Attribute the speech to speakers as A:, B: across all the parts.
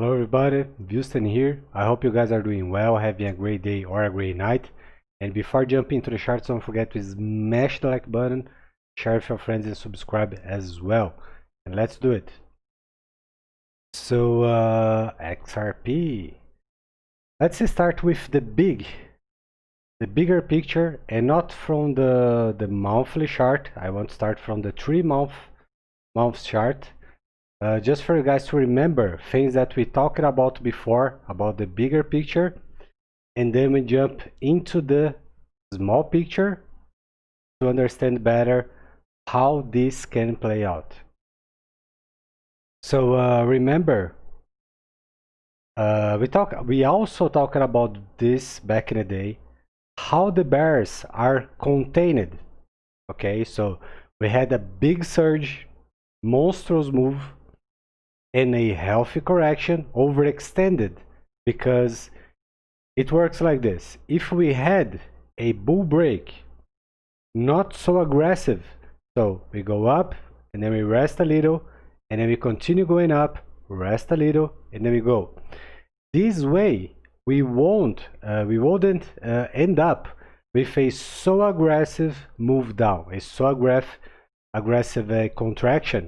A: Hello everybody, Houston here. I hope you guys are doing well, having a great day or a great night. And before jumping into the charts, don't forget to smash the like button, share with your friends and subscribe as well. And let's do it. So XRP. Let's start with the bigger picture, and not from the monthly chart. I want to start from the 3 month chart. Just for you guys to remember things that we talked about before, about the bigger picture, and then we jump into the small picture to understand better how this can play out. So remember, we also talked about this back in the day, how the bears are contained. Okay, so we had a big surge, monstrous move, and a healthy correction, overextended, because it works like this. If we had a bull break, not so aggressive, so we go up and then we rest a little, and then we continue going up, rest a little, and then we go. This way we wouldn't end up with a so aggressive move down, a so aggressive contraction.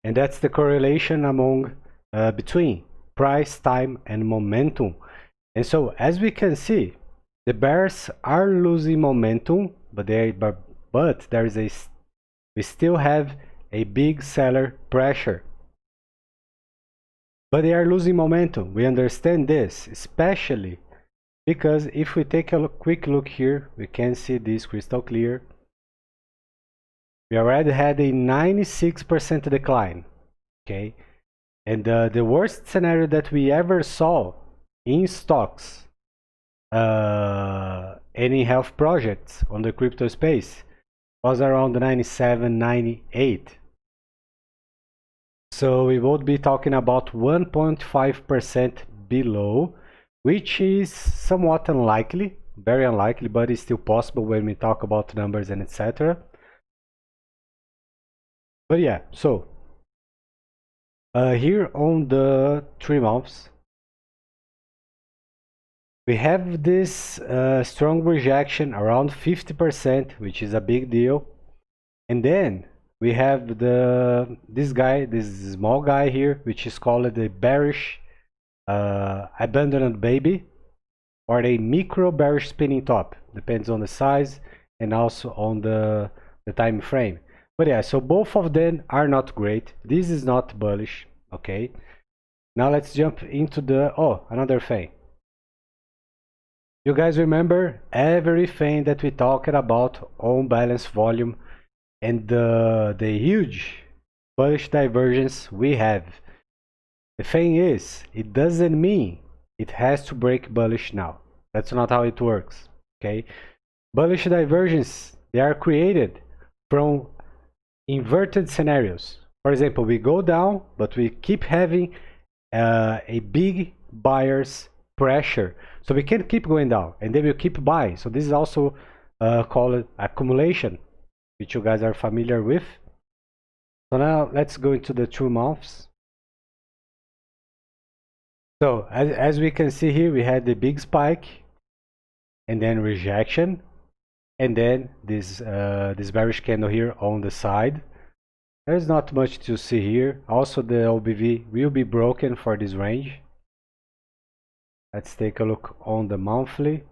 A: And that's the correlation between price, time, and momentum. And so, as we can see, the bears are losing momentum, but we still have a big seller pressure. But they are losing momentum. We understand this, especially because if we take a quick look here, we can see this crystal clear. We already had a 96% decline. Okay, and the worst scenario that we ever saw in stocks any health projects on the crypto space was around 97, 98. So we would be talking about 1.5% below, which is somewhat unlikely, very unlikely, but it's still possible when we talk about numbers and etc. But yeah, so here on the 3 months, we have this strong rejection around 50%, which is a big deal. And then we have this small guy here, which is called the bearish abandoned baby, or a micro bearish spinning top. Depends on the size and also on the time frame. But yeah, so both of them are not great. This is not bullish. Okay, now let's jump into another thing. You guys remember everything that we talked about on balance volume and the huge bullish divergence we have. The thing is, it doesn't mean it has to break bullish now. That's not how it works. Okay, bullish divergence, they are created from inverted scenarios. For example, we go down, but we keep having a big buyer's pressure, so we can keep going down, and then we'll keep buying. So this is also called accumulation, which you guys are familiar with. So now let's go into the 2 months. So as we can see here, we had the big spike, and then rejection, and then this bearish candle here on the side. There's not much to see here. Also, the OBV will be broken for this range. Let's take a look on the monthly.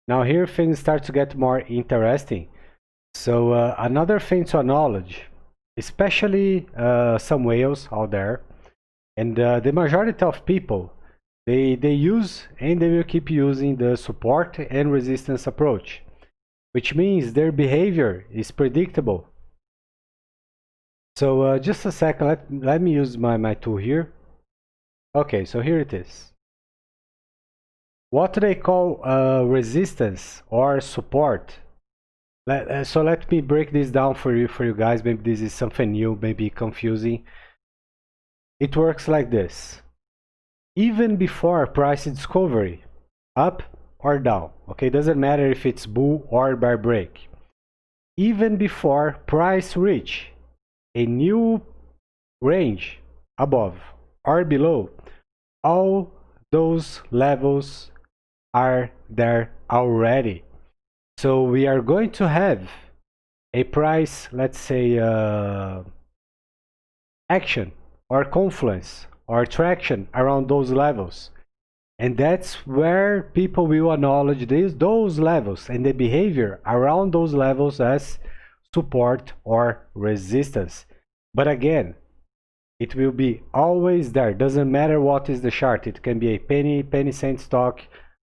A: Now here things start to get more interesting. So another thing to acknowledge, especially some whales out there, and the majority of people, they use and they will keep using the support and resistance approach, which means their behavior is predictable. So just a second, let me use my tool here. Okay, so here it is. What do they call resistance or support? So let me break this down for you guys. Maybe this is something new, maybe confusing. It works like this. Even before price discovery, up or down, okay, doesn't matter if it's bull or bear break. Even before price reach a new range above or below, all those levels are there already. So we are going to have a price, let's say, action or confluence or traction around those levels. And that's where people will acknowledge those levels and the behavior around those levels as support or resistance. But again, it will be always there. Doesn't matter what is the chart. It can be a penny cent stock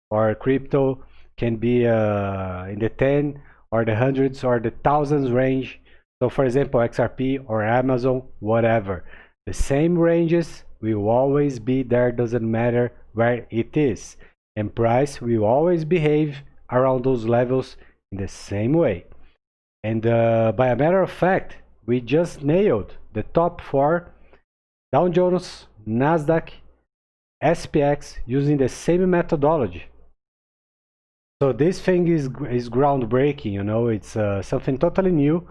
A: or crypto, can be in the 10 or the hundreds or the thousands range. So for example, XRP or Amazon, whatever. The same ranges will always be there, doesn't matter where it is. And price will always behave around those levels in the same way. And by a matter of fact, we just nailed the top 4 Dow Jones, Nasdaq, SPX using the same methodology. So this thing is groundbreaking, you know, it's something totally new,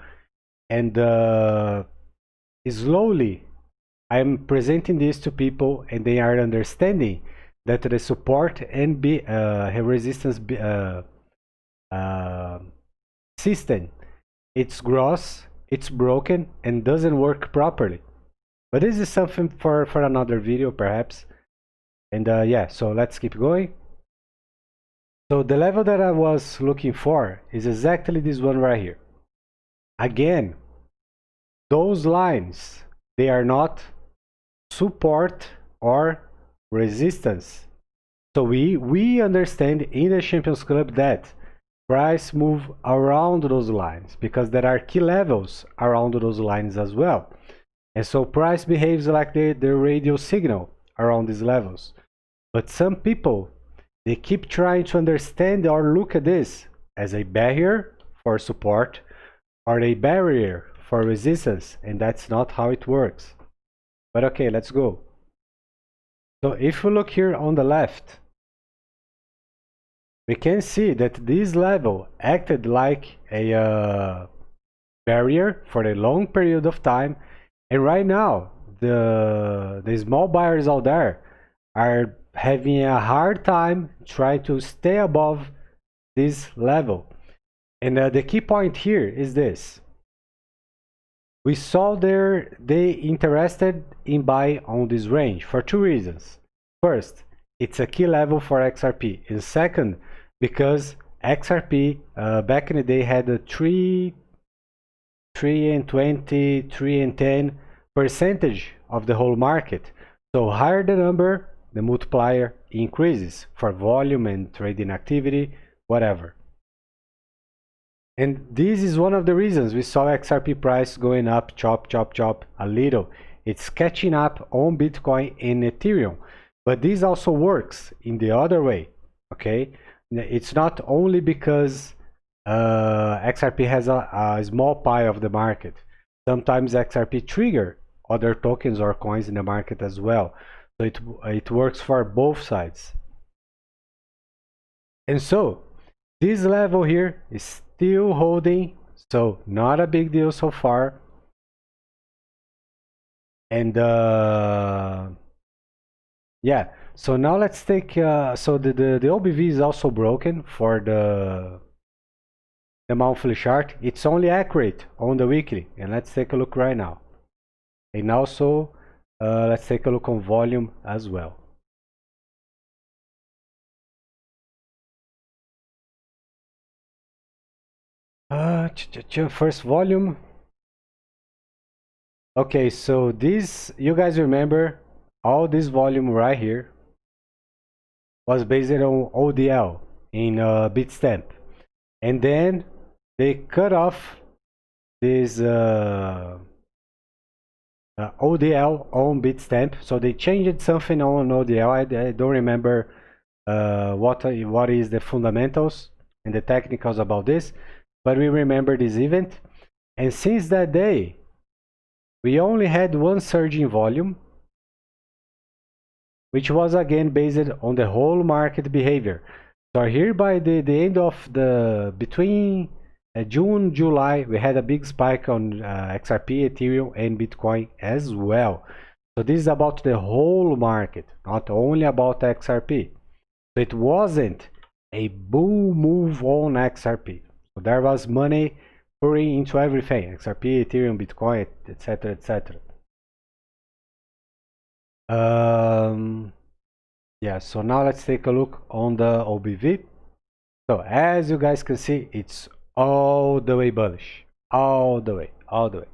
A: and slowly I'm presenting this to people and they are understanding that the support and resistance system, it's gross, it's broken and doesn't work properly. But this is something for another video perhaps. And yeah, so let's keep going. So the level that I was looking for is exactly this one right here. Again, those lines, they are not support or resistance. So we understand in the Champions Club that price move around those lines because there are key levels around those lines as well. And so price behaves like the radio signal around these levels. But some people, they keep trying to understand or look at this as a barrier for support or a barrier for resistance, and that's not how it works. But okay, let's go. So if we look here on the left, we can see that this level acted like a barrier for a long period of time, and right now the small buyers out there are having a hard time trying to stay above this level. And the key point here is this. We saw they interested in buy on this range for 2 reasons. First, it's a key level for XRP. And second, because XRP back in the day had a 3 and 20, 3 and 10 percentage of the whole market. So higher the number, the multiplier increases for volume and trading activity, whatever. And this is one of the reasons we saw XRP price going up, chop a little. It's catching up on Bitcoin and Ethereum. But this also works in the other way, okay? It's not only because XRP has a small pie of the market. Sometimes XRP trigger other tokens or coins in the market as well. So it works for both sides. And so this level here is still holding, so not a big deal so far. And yeah, so now let's take so the OBV is also broken for the monthly chart. It's only accurate on the weekly, and let's take a look right now. And also let's take a look on volume as well. First volume. Okay, so this, you guys remember, all this volume right here was based on ODL in Bitstamp, and then they cut off this ODL on Bitstamp, so they changed something on ODL. I don't remember what is the fundamentals and the technicals about this, but we remember this event, and since that day we only had one surge in volume, which was again based on the whole market behavior. So here by the end of between June, July, we had a big spike on XRP, Ethereum, and Bitcoin as well. So this is about the whole market, not only about XRP. So it wasn't a bull move on XRP. So there was money pouring into everything, XRP, Ethereum, Bitcoin, etc., etc. Yeah, so now let's take a look on the OBV. So as you guys can see, it's all the way bullish, all the way, all the way.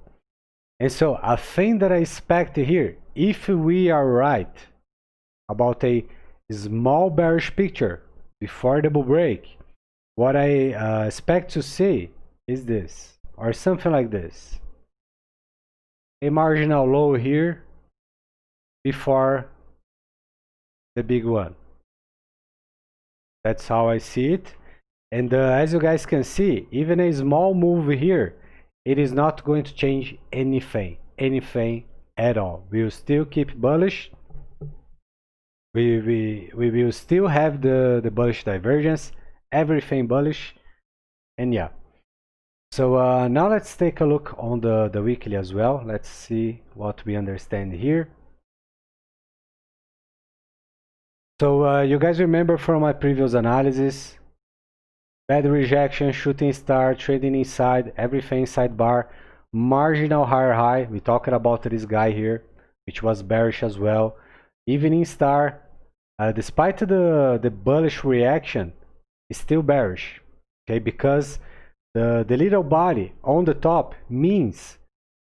A: And so a thing that I expect here, if we are right about a small bearish picture before the bull break, what I expect to see is this, or something like this. A marginal low here before the big one. That's how I see it. And as you guys can see, even a small move here, it is not going to change anything at all. We will still keep bullish. We will still have the bullish divergence, everything bullish, and yeah. So now let's take a look on the weekly as well. Let's see what we understand here. So you guys remember from my previous analysis, bad rejection, shooting star, trading inside, everything sidebar, marginal higher high. We talked about this guy here, which was bearish as well. Evening star, despite the bullish reaction, is still bearish. Okay, because the little body on the top means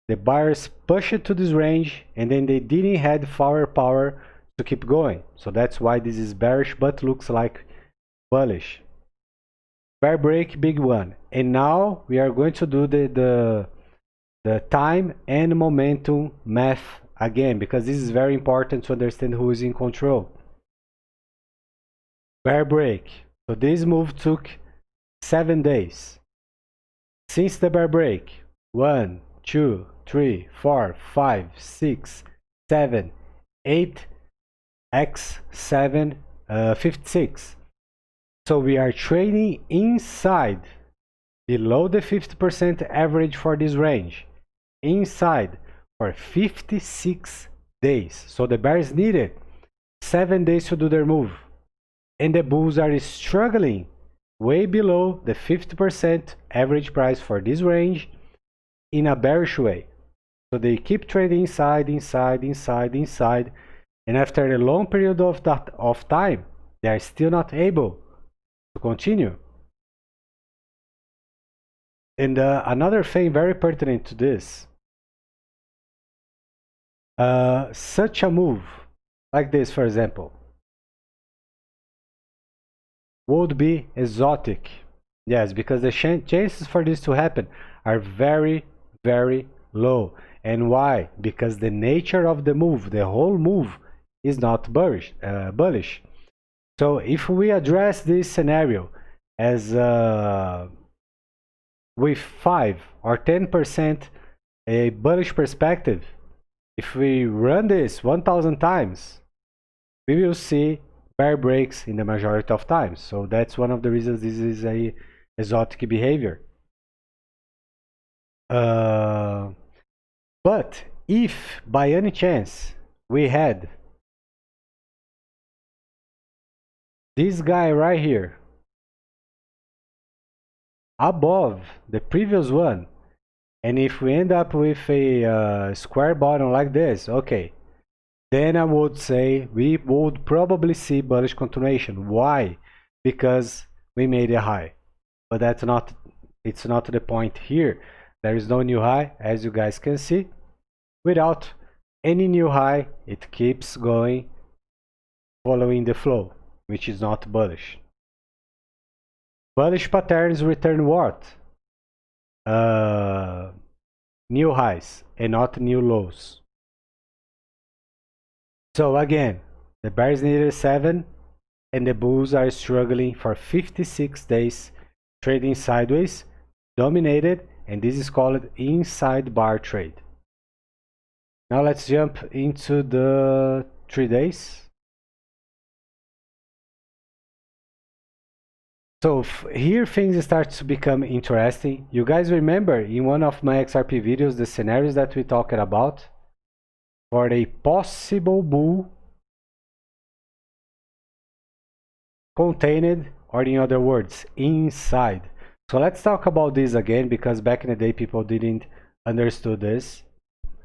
A: the buyers push it to this range and then they didn't have firepower to keep going. So that's why this is bearish but looks like bullish. Bear break, big one. And now we are going to do the time and momentum math again, because this is very important to understand who is in control. Bear break. So this move took 7 days. Since the bear break, 1, 2, 3, 4, 5, 6, 7, 8, X7, 56. So we are trading inside, below the 50% average for this range, inside for 56 days. So the bears needed 7 days to do their move. And the bulls are struggling way below the 50% average price for this range in a bearish way. So they keep trading inside, and after a long period of time, they are still not able to continue. And another thing very pertinent to this, such a move like this, for example, would be exotic. Yes, because the chances for this to happen are very, very low. And why? Because the nature of the move, the whole move, is not bullish. So if we address this scenario as with 5 or 10% a bullish perspective, if we run this 1,000 times, we will see bear breaks in the majority of times. So that's one of the reasons this is a exotic behavior. But if by any chance we had this guy right here above the previous one, and if we end up with a square bottom like this, okay, then I would say we would probably see bullish continuation. Why? Because we made a high. But it's not the point here. There is no new high, as you guys can see. Without any new high, it keeps going, following the flow, which is not bullish. Bullish patterns return what? New highs and not new lows. So again, the bears needed 7 and the bulls are struggling for 56 days, trading sideways, dominated, and this is called inside bar trade. Now let's jump into the 3 days. So here things start to become interesting. You guys remember in one of my XRP videos the scenarios that we talked about for a possible bull contained, or in other words, inside. So let's talk about this again, because back in the day people didn't understood this.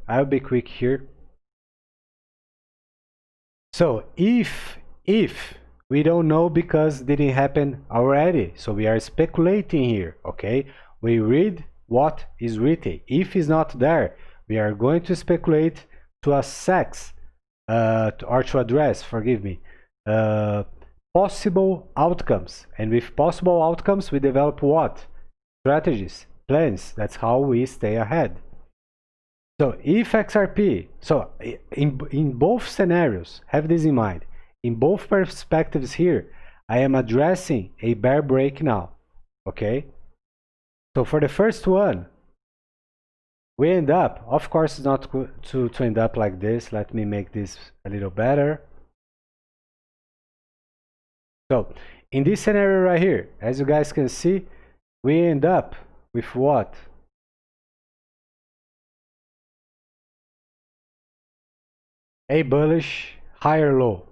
A: I'll be quick here. So if we don't know because it didn't happen already, so we are speculating here, okay? We read what is written. If it's not there, we are going to speculate to assess or to address, forgive me, possible outcomes. And with possible outcomes, we develop what? Strategies, plans. That's how we stay ahead. So if XRP, so in both scenarios, have this in mind. In both perspectives here, I am addressing a bear break now, okay? So for the first one, we end up, of course it's not to end up like this. Let me make this a little better. So in this scenario right here, as you guys can see, we end up with what? A bullish higher low,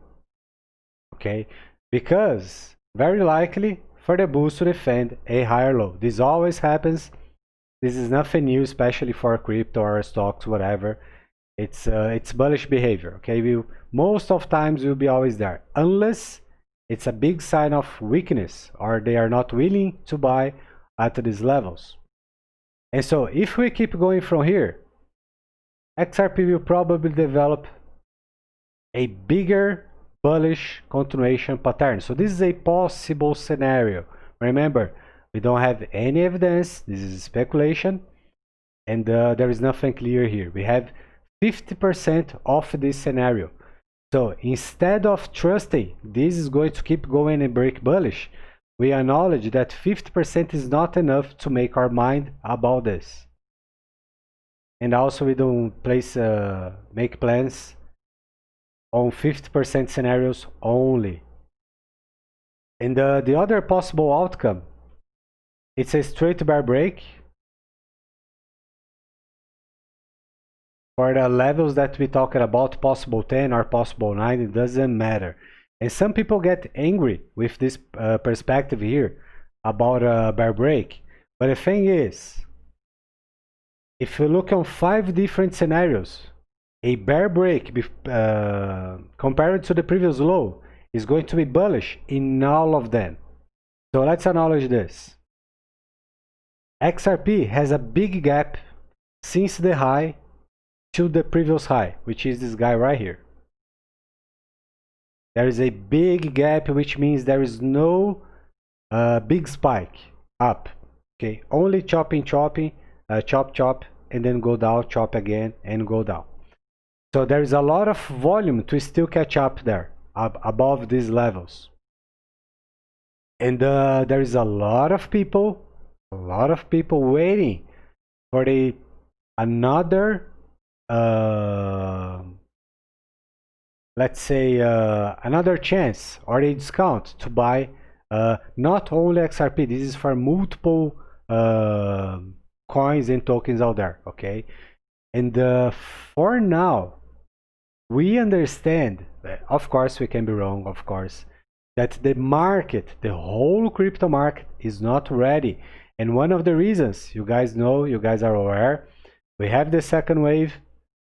A: okay? Because very likely for the bulls to defend a higher low. This always happens. This is nothing new, especially for crypto or stocks, whatever. It's bullish behavior, okay? Most of times will be always there, unless it's a big sign of weakness or they are not willing to buy at these levels. And so if we keep going from here, XRP will probably develop a bigger bullish continuation pattern. So this is a possible scenario. Remember, we don't have any evidence. This is speculation, and there is nothing clear here. We have 50% of this scenario. So instead of trusting this is going to keep going and break bullish, we acknowledge that 50% is not enough to make our mind about this. And also we don't make plans on 50% scenarios only. And the other possible outcome, it's a straight bear break for the levels that we talked about, possible 10 or possible 9, it doesn't matter. And some people get angry with this perspective here about a bear break. But the thing is, if you look on 5 different scenarios, a bear break compared to the previous low is going to be bullish in all of them. So let's acknowledge this. XRP has a big gap since the high to the previous high, which is this guy right here. There is a big gap, which means there is no big spike up. Okay, only chopping, chop, and then go down, chop again, and go down. So there is a lot of volume to still catch up there, above these levels. And there is a lot of people waiting for another, let's say, another chance or a discount to buy not only XRP. This is for multiple coins and tokens out there, okay? And for now, we understand, of course we can be wrong, of course, that the market, the whole crypto market is not ready. And one of the reasons, you guys know, you guys are aware, we have the second wave,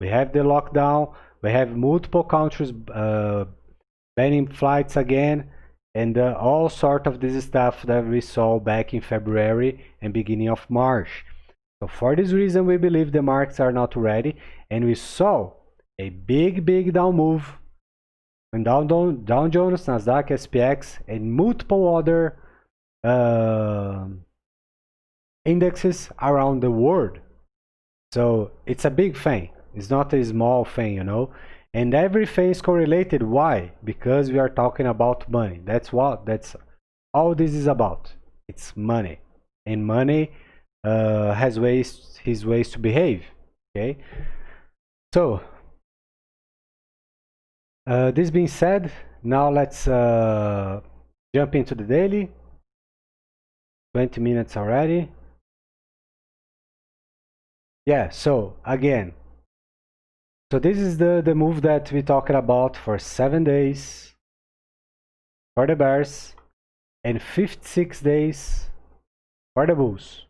A: we have the lockdown, we have multiple countries banning flights again, and all sort of this stuff that we saw back in February and beginning of March. So for this reason, we believe the markets are not ready, and we saw a big down move and Dow Jones, Nasdaq, SPX, and multiple other indexes around the world. So it's a big thing. It's not a small thing, you know. And everything is correlated. Why? Because we are talking about money. That's all this is about. It's money, and money has his ways to behave. Okay. So this being said, now let's jump into the daily. 20 minutes already. Yeah, so again, so this is the move that we talked about for 7 days for the bears and 56 days for the bulls.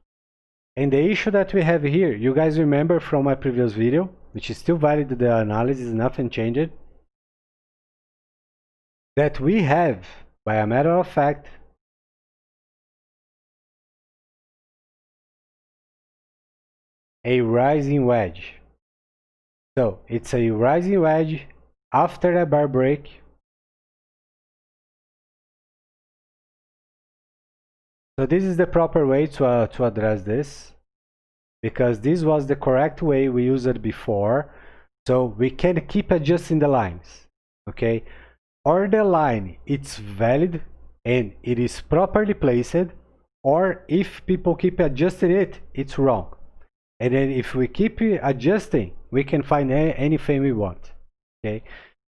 A: And the issue that we have here, you guys remember from my previous video, which is still valid, the analysis, nothing changed, that we have, by a matter of fact, a rising wedge. So it's a rising wedge after a bear break. So this is the proper way to address this, because this was the correct way we used it before. So we can keep adjusting the lines, okay? Or the line it's valid and it is properly placed, or if people keep adjusting it, it's wrong. And then if we keep adjusting, we can find anything we want, okay?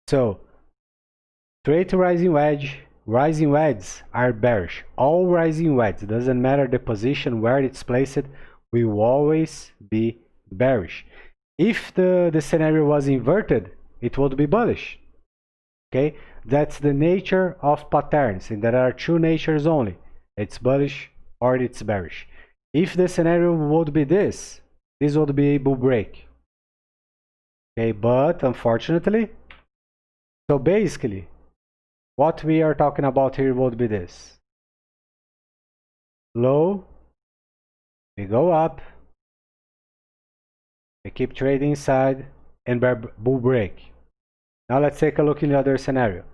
A: So straight rising wedge, rising wedges are bearish. All rising wedges, doesn't matter the position where it's placed, will always be bearish. If the scenario was inverted, it would be bullish. Okay, that's the nature of patterns, and there are two natures only. It's bullish or it's bearish. If the scenario would be this would be a bull break. Okay, but unfortunately, so basically, what we are talking about here would be this. Low, we go up, we keep trading inside, and bull break. Now let's take a look in the other scenario.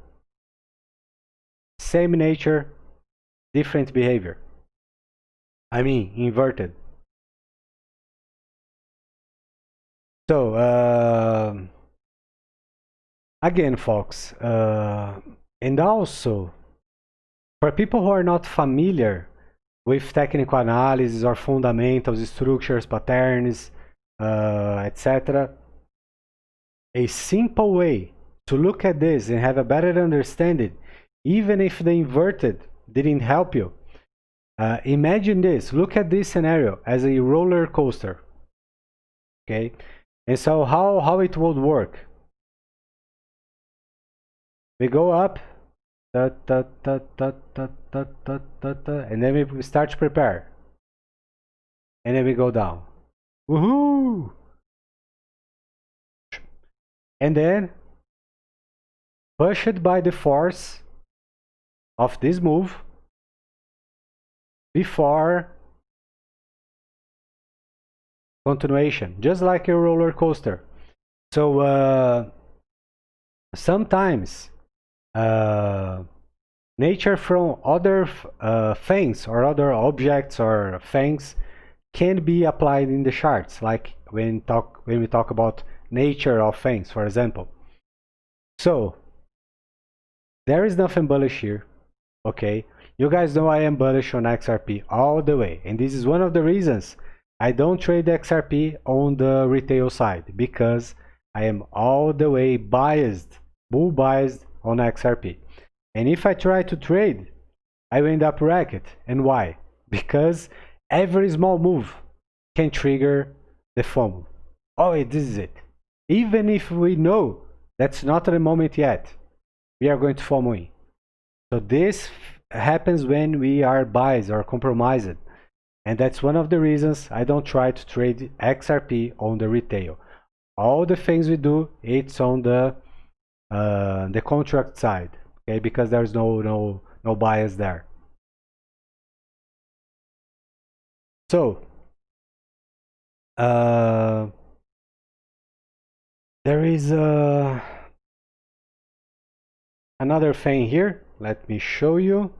A: Same nature, different behavior. I mean, inverted. So, again, folks, and also, for people who are not familiar with technical analysis or fundamentals, structures, patterns, etc., a simple way to look at this and have a better understanding, even if the inverted didn't help you, imagine this. Look at this scenario as a roller coaster. Okay, and so how it would work? We go up, and then we start to prepare, and then we go down. Woohoo! And then, pushed by the force of this move, before continuation, just like a roller coaster. So sometimes nature from other things or other objects or things can be applied in the charts, like when we talk about nature of things, for example. So there is nothing bullish here, okay? You guys know I am bullish on XRP all the way, and this is one of the reasons I don't trade XRP on the retail side, because I am all the way biased, bull biased on XRP. And if I try to trade, I will end up wrecked. And why? Because every small move can trigger the FOMO. Oh, this is it. Even if we know that's not the moment yet, we are going to FOMO in. So this happens when we are biased or compromised. And that's one of the reasons I don't try to trade XRP on the retail. All the things we do, it's on the contract side, okay? Because there's no bias there. So there is another thing here. Let me show you.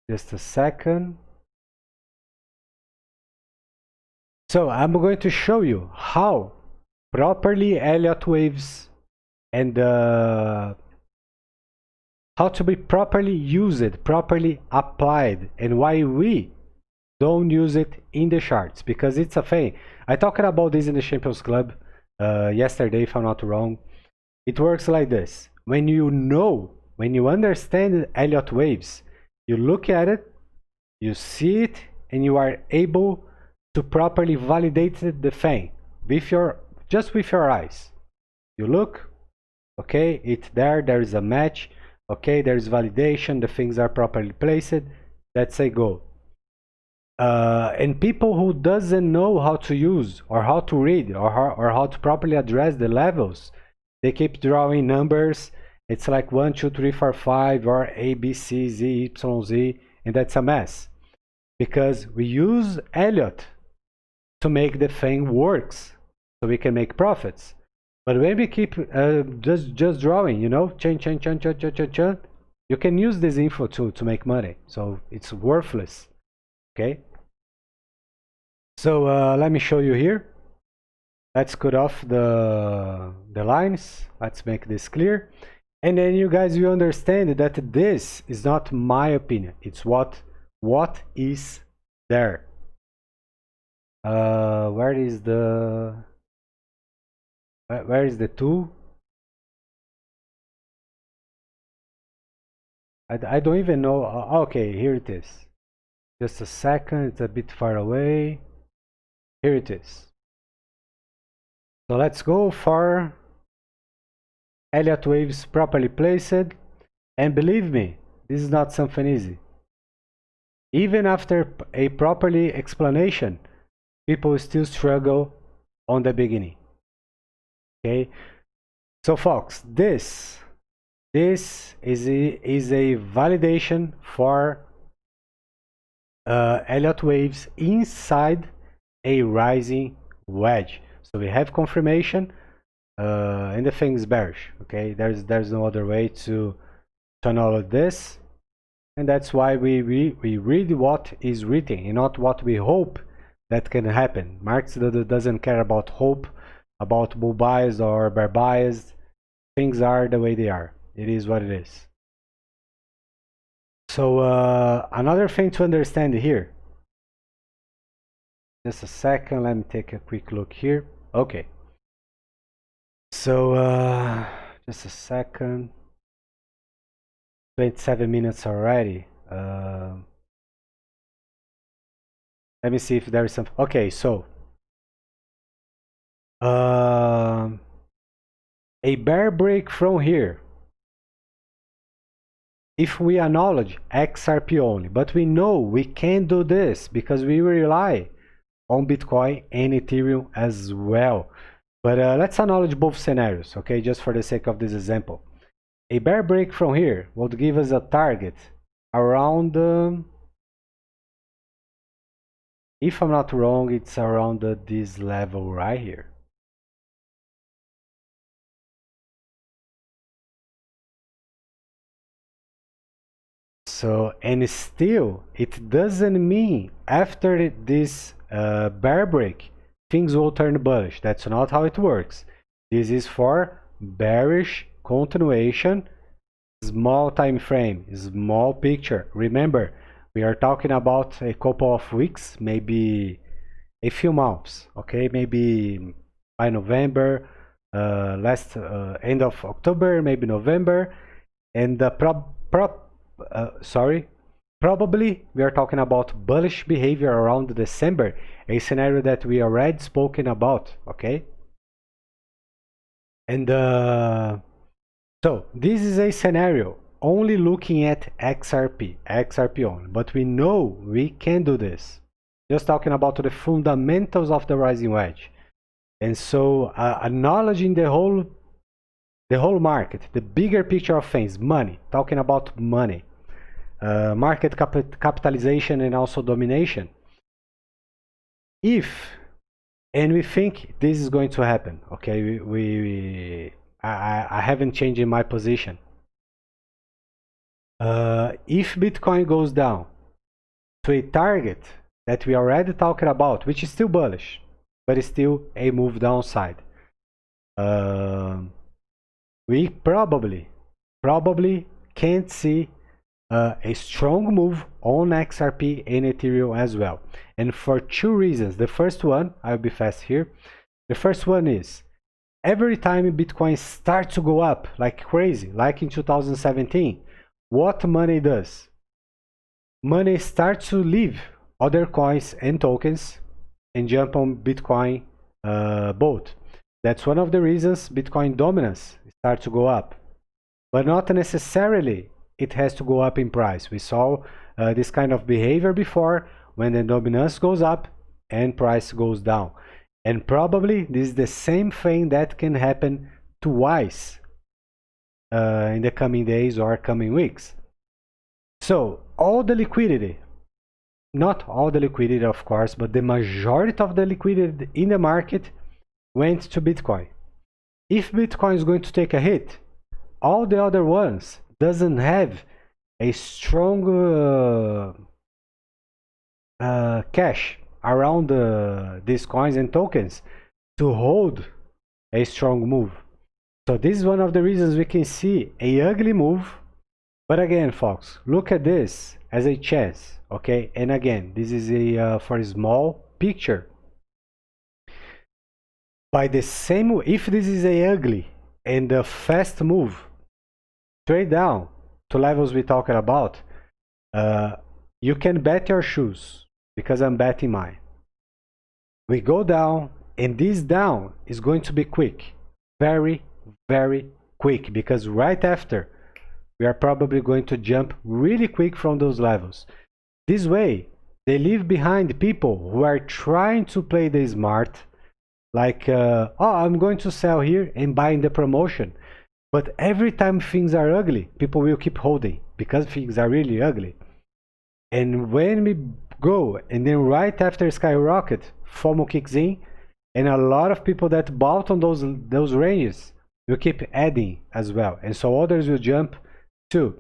A: Just a second. So I'm going to show you how properly Elliott waves and how to be properly used, properly applied, and why we don't use it in the charts, because it's a thing. I talked about this in the Champions Club yesterday, if I'm not wrong. It works like this. When you understand Elliott waves, you look at it, You see it and you are able to properly validate the thing with just with your eyes. You look, okay, it's there, there is a match, okay, there is validation, the things are properly placed, that's a go. And people who doesn't know how to use or how to read or how to properly address the levels, they keep drawing numbers. It's like 1, 2, 3, 4, 5 or A, B, C, Z, Y, Z, and that's a mess. Because we use Elliott to make the thing works, so we can make profits. But when we keep just drawing, you know, chain, you can use this info to make money. So it's worthless. Okay. So let me show you here. Let's cut off the lines. Let's make this clear. And then you guys will understand that this is not my opinion. It's what is there. Where is the tool? I don't even know. Okay, here it is. Just a second, it's a bit far away. Here it is. So let's go for Elliott waves properly placed. And believe me, this is not something easy. Even after a properly explanation, people still struggle on the beginning. Okay, so folks, this is a validation for Elliott waves inside a rising wedge. So we have confirmation, and the thing is bearish. Okay, there's no other way to acknowledge this, and that's why we read what is written and not what we hope that can happen. Marx doesn't care about hope, about bull bias or bear bias. Things are the way they are. It is what it is. So another thing to understand here. Just a second, let me take a quick look here. Okay. So just a second. 27 minutes already. Let me see if there is some. Okay, so a bear break from here. If we acknowledge XRP only, but we know we can't do this because we rely on Bitcoin and Ethereum as well. But let's acknowledge both scenarios, okay, just for the sake of this example. A bear break from here would give us a target around, if I'm not wrong, it's around this level right here. So, and still, it doesn't mean after this bear break, things will turn bullish. That's not how it works. This is for bearish continuation, small time frame, small picture. Remember, we are talking about a couple of weeks, maybe a few months, okay? Maybe by November, end of October, maybe November, and probably we are talking about bullish behavior around December, a scenario that we already spoken about, okay? And so this is a scenario only looking at XRP only, but we know we can do this. Just talking about the fundamentals of the rising wedge. And so acknowledging the whole market, the bigger picture of things, money, talking about money, market capitalization and also domination. And we think this is going to happen, okay? I haven't changed in my position. If Bitcoin goes down to a target that we already talked about, which is still bullish, but it's still a move downside, we probably can't see a strong move on XRP and Ethereum as well. And for two reasons. The first one, I'll be fast here. The first one is every time Bitcoin starts to go up like crazy, like in 2017, what money does? money starts to leave other coins and tokens and jump on Bitcoin boat. That's one of the reasons Bitcoin dominance starts to go up. But not necessarily it has to go up in price. We saw this kind of behavior before when the dominance goes up and price goes down. And probably this is the same thing that can happen twice in the coming days or coming weeks. So all the liquidity, not all the liquidity of course, but the majority of the liquidity in the market went to Bitcoin. If Bitcoin is going to take a hit, all the other ones doesn't have a strong cash around these coins and tokens to hold a strong move. So this is one of the reasons we can see a ugly move. But again, folks, look at this as a chance, okay? And again, this is a for a small picture. By the same, if this is a ugly and a fast move straight down to levels we're talking about, you can bet your shoes because I'm betting mine. We go down, and this down is going to be quick, very, very quick, because right after we are probably going to jump really quick from those levels. This way, they leave behind people who are trying to play the smart, like, oh, I'm going to sell here and buy in the promotion. But every time things are ugly, people will keep holding because things are really ugly. And when we go, and then right after skyrocket, FOMO kicks in, and a lot of people that bought on those ranges will keep adding as well. And so others will jump too.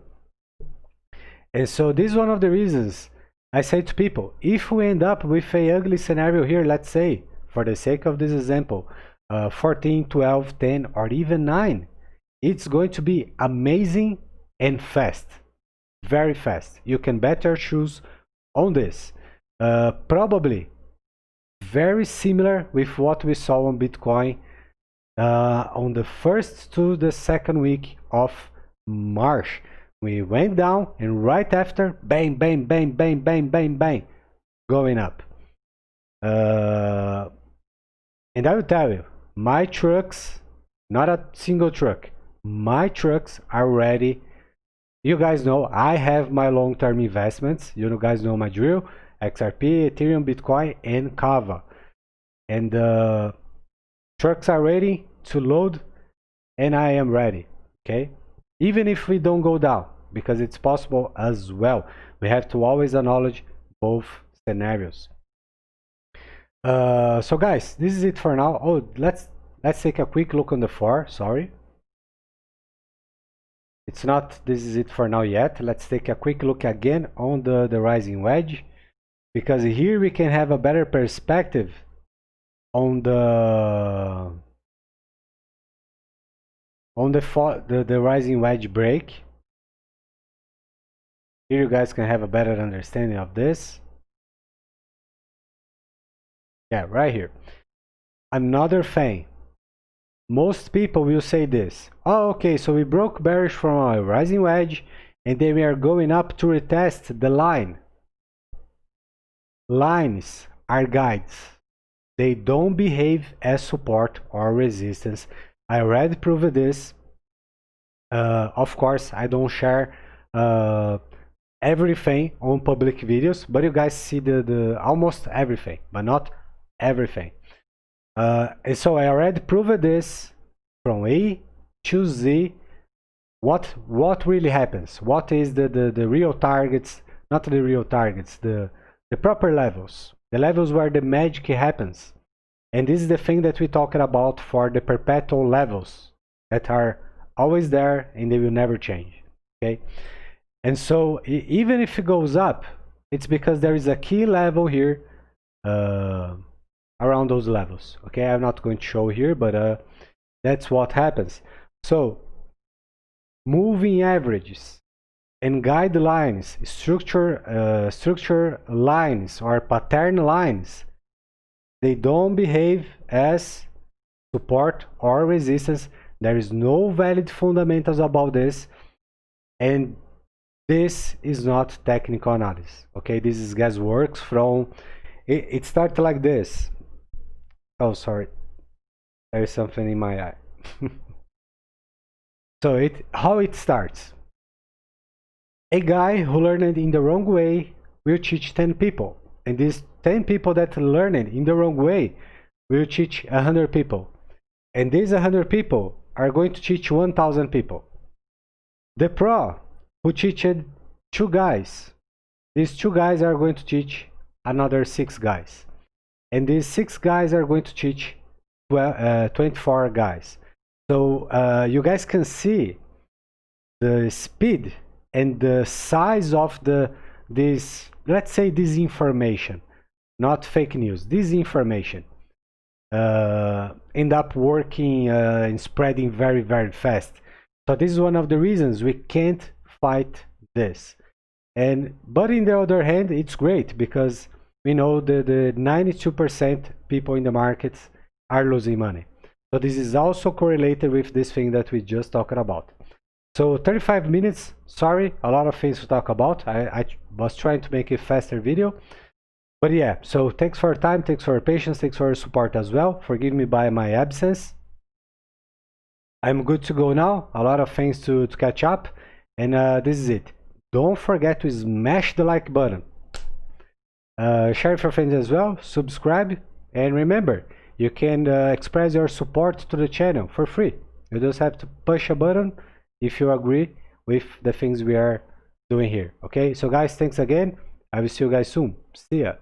A: And so this is one of the reasons I say to people, if we end up with a ugly scenario here, let's say, for the sake of this example, 14, 12, 10, or even 9, it's going to be amazing and fast, very fast. You can bet your shoes on this. Probably very similar with what we saw on Bitcoin on the first to the second week of March. We went down and right after, bang, bang, bang, bang, bang, bang, bang, going up. And I will tell you, my trucks, not a single truck, my trucks are ready. You guys know I have my long-term investments. You guys know my drill: XRP, Ethereum, Bitcoin, and Kava. And the trucks are ready to load, and I am ready. Okay, even if we don't go down, because it's possible as well. We have to always acknowledge both scenarios. So guys, this is it for now. Oh, let's take a quick look on the 4. Sorry. It's not this is it for now yet. Let's take a quick look again on the rising wedge, because here we can have a better perspective on the rising wedge break. Here you guys can have a better understanding of this. Yeah, right here. Another thing. Most people will say this: oh, okay, so we broke bearish from a rising wedge and then we are going up to retest the line. Lines are guides. They don't behave as support or resistance. I already proved this. Of course, I don't share everything on public videos, but you guys see the almost everything, but not everything. And so I already proved this from A to Z. What really happens? What is the real targets? Not the real targets, the proper levels, the levels where the magic happens. And this is the thing that we're talking about for the perpetual levels that are always there and they will never change. Okay, and so even if it goes up, it's because there is a key level here around those levels. Okay, I'm not going to show here, but that's what happens. So moving averages and guidelines, structure lines or pattern lines, they don't behave as support or resistance. There is no valid fundamentals about this, and this is not technical analysis. Okay, this is guesswork from it started like this. Oh, sorry, there is something in my eye. So how it starts. A guy who learned in the wrong way will teach 10 people, and these 10 people that learned in the wrong way will teach 100 people, and these 100 people are going to teach 1,000 people. The pro who teached 2 guys, these 2 guys are going to teach another 6 guys, and these 6 guys are going to teach 24 guys. So you guys can see the speed and the size of this, let's say, this information, not fake news, this information end up working and spreading very, very fast. So this is one of the reasons we can't fight this. But in the other hand, it's great because we know the 92% people in the markets are losing money. So this is also correlated with this thing that we just talked about. So 35 minutes, sorry, a lot of things to talk about. I was trying to make a faster video. But yeah, so thanks for your time, thanks for your patience, thanks for your support as well. Forgive me by my absence. I'm good to go now, a lot of things to catch up. And this is it. Don't forget to smash the like button. Share with your friends as well, subscribe, and remember, you can express your support to the channel for free. You just have to push a button if you agree with the things we are doing here. Okay, so guys, thanks again. I will see you guys soon. See ya.